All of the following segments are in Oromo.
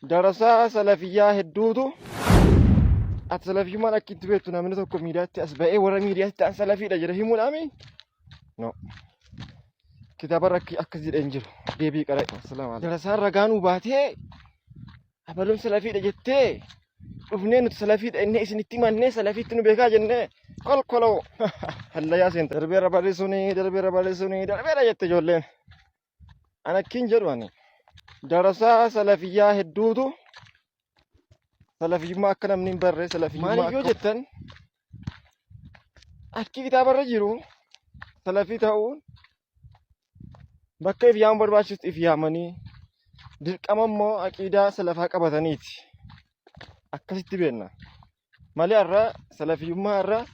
Darasaa salafiyyaa hedduutu ati salafiyummaan akka itti beektu namni tokko miidiyaatti as ba'ee warra miidiyaatti ta'an salafiidha jedhe himuudhaami? No. Kitaaba akkas jedheen jiru. Deebii qara. Darasaan ragaanuu baatee abaluun salafiidha jettee dhufnee nuti salafiidha inni isinitti himannee salafiitti nu beekaa jennee kolkoloo hallayyaa seenta. Darbeera barreessuuni jette ijoolleen. An akkiin jedhu ani. Darasaa salafiyyaa hedduutu salafiyyummaa akka namni hin barree salafiyyummaa maaliif yoo jettan akki kitaabarra jiru salafii ta'uun bakka if yaamu barbaachisu if yaamanii dirqama immoo aqiidaa salafaa qabataniiti. Akkasitti beenna malee har'a salafiyyummaa har'a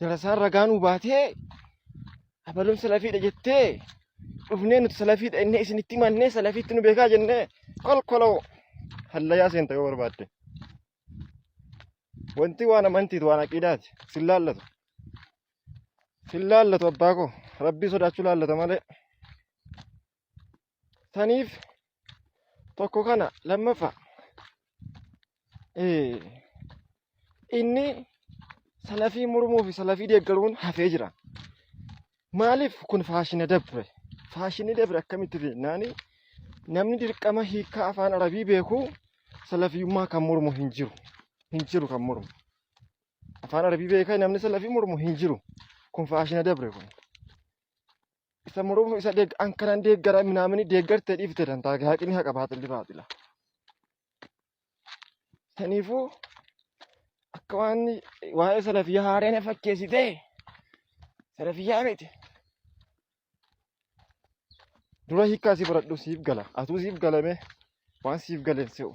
darasaan ragaanuu baatee abaluun salafiidha jettee dhufnee nuti salafiidha inni isinitti himannee salafiitti nu beekaa jennee kolkoloo hallayyaa seenta yoo barbaadde. Wanti waan amantiiti waan aqiidaati sin laallatu abbaa koo rabbii sodaachuu laallata malee. Saniif tokko kana lammaffaa inni salafii mormuu fi salafii deeggaruun hafee jira. Maaliif kun faashina dabre? Faashinii dabre akkamitti jennaani namni dirqama hiikaa afaan arabii beeku salafiyyummaa kan mormu hin jiru kan mormu. Afaan arabii beekaa namni salafii mormu hin jiru. Kun faashina dabre kun. Isa mormu isa ankaran deeggara minaamini deeggartee dhiifte dantaa haqni haqa baaxilli baaxila. Saniifuu akka waan waa'ee salafiyyaa haareen fakkeessitee salafiyyaa miti. Dura hiikaa si baradhu siif gala. Atuu siif galame waan siif galeen se'u.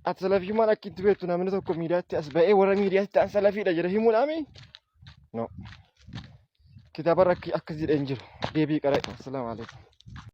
Ati salafiyyummaan akka itti beektu namni tokko miidiyaatti as ba'ee warra miidiyaatti ta'an salafiidha jedhe himuudhaami? No. Kitaaba akkas jedheen jiru. Deebii qara. Assalaamu alaikum.